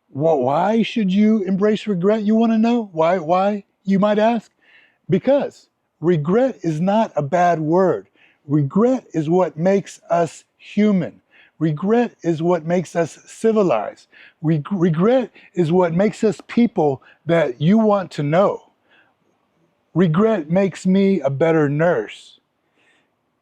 Well, why should you embrace regret? You want to know why? Why, you might ask? Because regret is not a bad word. Regret is what makes us human. Regret is what makes us civilized. Regret is what makes us people that you want to know. Regret makes me a better nurse.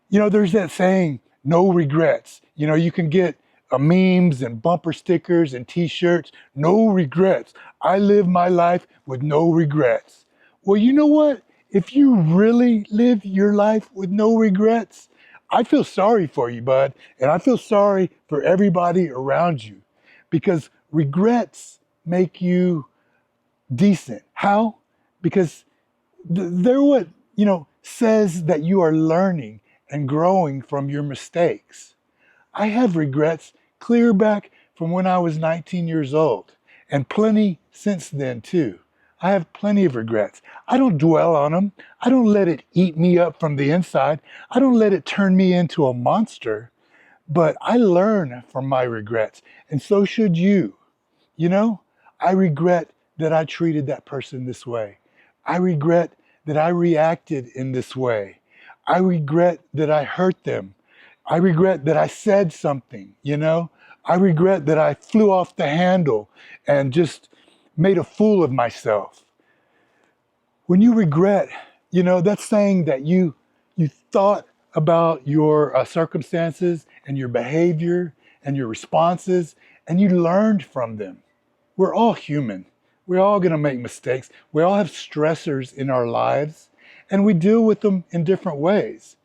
You know, there's that saying, no regrets. You know, you can get memes and bumper stickers and t-shirts, no regrets. I live my life with no regrets. Well, you know what? If you really live your life with no regrets, I feel sorry for you, bud. And I feel sorry for everybody around you because regrets make you decent. How? Because they're what, says that you are learning and growing from your mistakes. I have regrets clear back from when I was 19 years old, and plenty since then, too. I have plenty of regrets. I don't dwell on them. I don't let it eat me up from the inside. I don't let it turn me into a monster, but I learn from my regrets, and so should you. You know, I regret that I treated that person this way. I regret that I reacted in this way. I regret that I hurt them. I regret that I said something, you know? I regret that I flew off the handle and just made a fool of myself. When you regret, that's saying that you thought about your circumstances and your behavior and your responses and you learned from them. We're all human. We're all going to make mistakes. We all have stressors in our lives and we deal with them in different ways.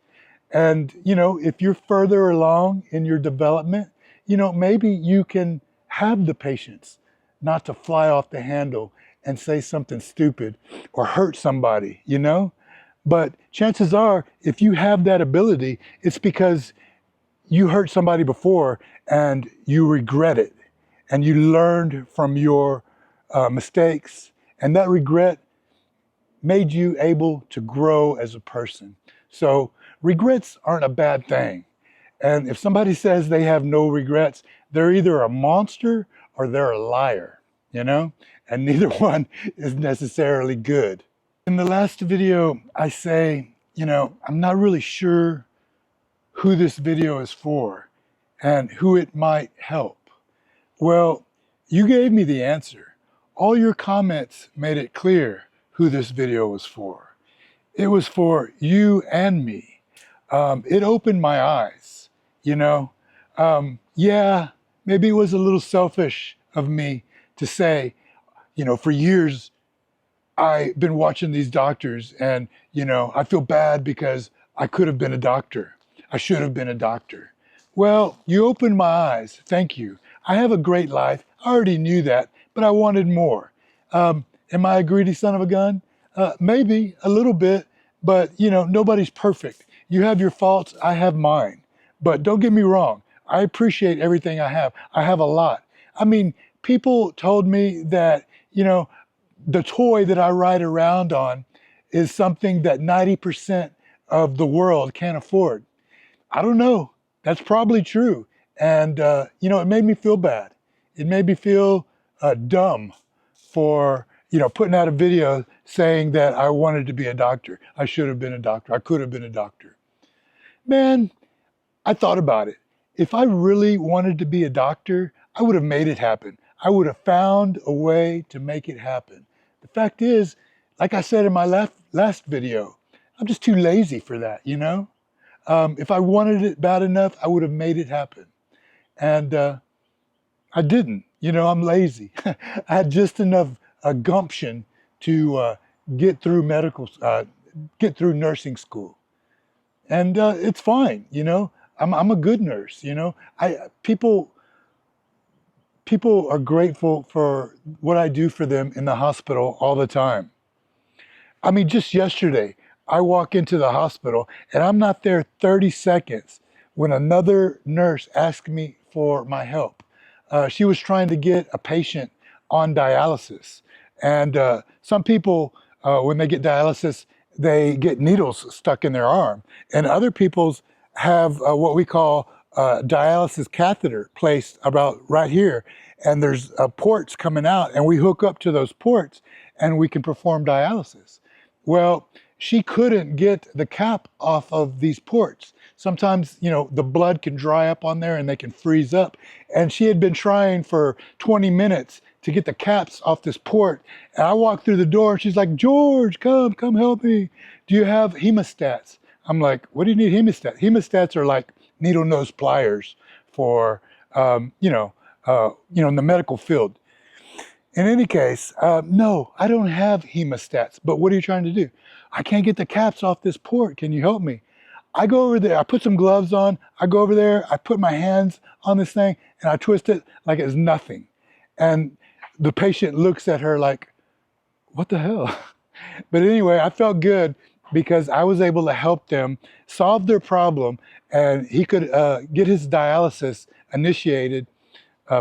And, if you're further along in your development, maybe you can have the patience not to fly off the handle and say something stupid or hurt somebody. But chances are, if you have that ability, it's because you hurt somebody before and you regret it and you learned from your mistakes, and that regret made you able to grow as a person. So regrets aren't a bad thing. And if somebody says they have no regrets, they're either a monster or they're a liar, and neither one is necessarily good. In the last video, I say, I'm not really sure who this video is for and who it might help. Well, you gave me the answer. All your comments made it clear who this video was for. It was for you and me. It opened my eyes, Yeah, maybe it was a little selfish of me to say, for years, I've been watching these doctors and, I feel bad because I could have been a doctor. I should have been a doctor. Well, you opened my eyes. Thank you. I have a great life. I already knew that, but I wanted more. Am I a greedy son of a gun? Maybe a little bit, but nobody's perfect. You have your faults. I have mine. But don't get me wrong. I appreciate everything I have. I have a lot. I mean, people told me that, the toy that I ride around on is something that 90% of the world can't afford. I don't know. That's probably true. And, it made me feel bad. It made me feel dumb for, putting out a video saying that I wanted to be a doctor. I should have been a doctor. I could have been a doctor. Man, I thought about it. If I really wanted to be a doctor, I would have made it happen. I would have found a way to make it happen. The fact is, like I said in my last video, I'm just too lazy for that. If I wanted it bad enough, I would have made it happen. And I didn't. I'm lazy. I had just enough gumption to get through get through nursing school. And it's fine. I'm a good nurse. People are grateful for what I do for them in the hospital all the time. I mean, just yesterday, I walk into the hospital and I'm not there 30 seconds when another nurse asked me for my help. She was trying to get a patient on dialysis. And some people, when they get dialysis, they get needles stuck in their arm. And other people's have what we call dialysis catheter placed about right here, and there's ports coming out, and we hook up to those ports, and we can perform dialysis. Well, she couldn't get the cap off of these ports. Sometimes, you know, the blood can dry up on there and they can freeze up. And she had been trying for 20 minutes to get the caps off this port. And I walked through the door and she's like, George, come help me. Do you have hemostats? I'm like, what do you need hemostats? Hemostats are like needle nose pliers for, in the medical field. In any case, no, I don't have hemostats, but what are you trying to do? I can't get the caps off this port. Can you help me? I go over there, I put some gloves on, I go over there, I put my hands on this thing and I twist it like it's nothing. And the patient looks at her like, what the hell? But anyway, I felt good because I was able to help them solve their problem, and he could get his dialysis initiated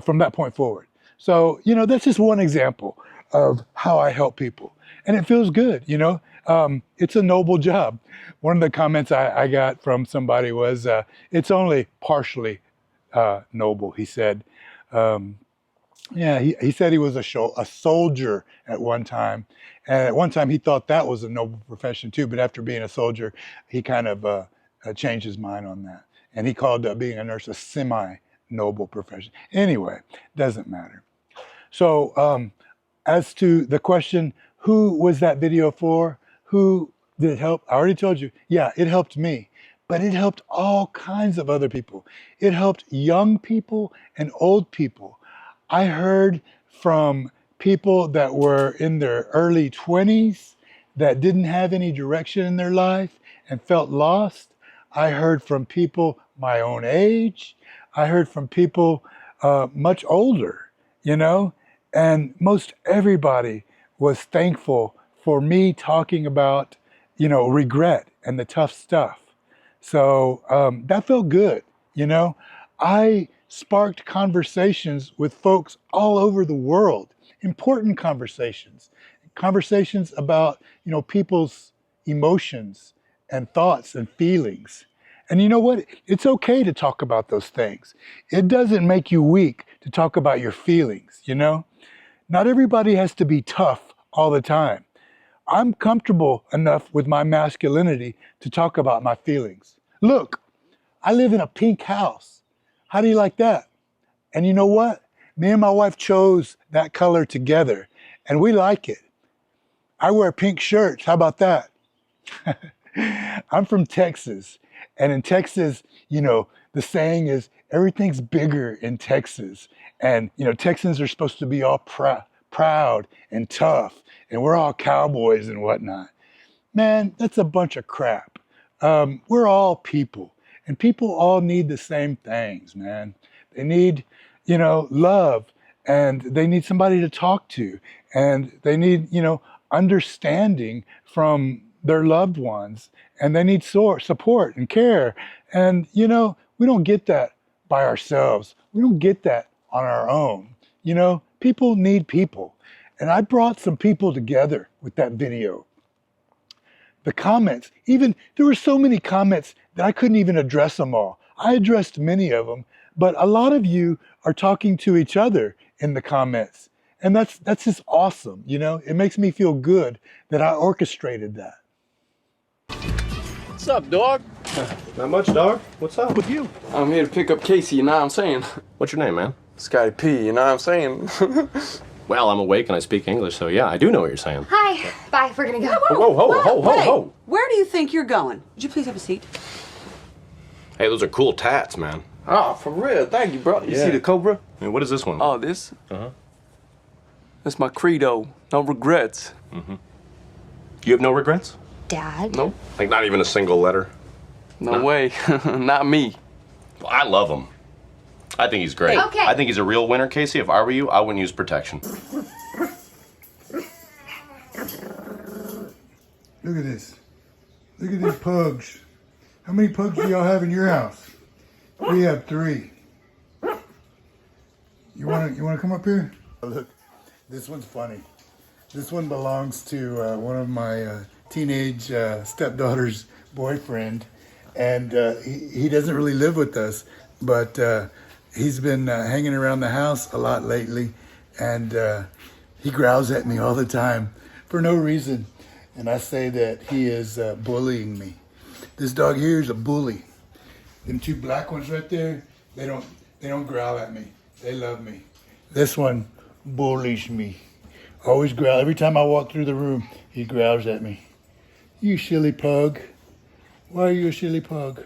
from that point forward. So, you know, that's just one example of how I help people. And it feels good, you know. It's a noble job. One of the comments I got from somebody was, it's only partially noble, he said. He said he was a soldier at one time. And at one time he thought that was a noble profession too, but after being a soldier, he kind of changed his mind on that. And he called being a nurse a semi-noble profession. Anyway, doesn't matter. So as to the question, who was that video for? Who did it help? I already told you. Yeah, it helped me, but it helped all kinds of other people. It helped young people and old people. I heard from people that were in their early 20s that didn't have any direction in their life and felt lost. I heard from people my own age. I heard from people much older, you know, and most everybody was thankful for me talking about, you know, regret and the tough stuff. So that felt good, you know. I sparked conversations with folks all over the world, important conversations about, you know, people's emotions and thoughts and feelings. And you know what? It's okay to talk about those things. It doesn't make you weak to talk about your feelings, you know? Not everybody has to be tough all the time. I'm comfortable enough with my masculinity to talk about my feelings. Look, I live in a pink house. How do you like that? And you know what? Me and my wife chose that color together, and we like it. I wear pink shirts. How about that? I'm from Texas, and in Texas, you know, the saying is everything's bigger in Texas. And, you know, Texans are supposed to be all proud and tough, and we're all cowboys and whatnot. Man, that's a bunch of crap. We're all people, and people all need the same things, man. They need, you know, love, and they need somebody to talk to, and they need, you know, understanding from their loved ones, and they need support and care. And, you know, we don't get that by ourselves. We don't get that on our own. You know, people need people. And I brought some people together with that video. The comments, even, there were so many comments that I couldn't even address them all. I addressed many of them, but a lot of you are talking to each other in the comments. And that's just awesome, you know? It makes me feel good that I orchestrated that. What's up, dog? Not much, dog. What's up with you? I'm here to pick up Casey, you know what I'm saying? What's your name, man? Scotty P, you know what I'm saying? Well, I'm awake and I speak English, so yeah, I do know what you're saying. Hi. Bye. We're gonna go. Whoa. Where do you think you're going? Would you please have a seat? Hey, those are cool tats, man. Oh, for real. Thank you, bro. You Yeah. see the Cobra? Hey, what is this one? Oh, this? Uh-huh. That's my credo. No regrets. You have no regrets? Dad. Nope. Like not even a single letter? No way. Not me. Well, I love him. I think he's great. Okay. I think he's a real winner, Casey. If I were you, I wouldn't use protection. Look at this. Look at these pugs. How many pugs do y'all have in your house? We have 3. You wanna come up here? Look, this one's funny. This one belongs to one of my teenage stepdaughter's boyfriend, and he doesn't really live with us, but he's been hanging around the house a lot lately, and he growls at me all the time for no reason. And I say that he is bullying me. This dog here is a bully. Them two black ones right there, they don't growl at me. They love me. This one bullies me. Always growl. Every time I walk through the room, he growls at me. You silly pug. Why are you a silly pug?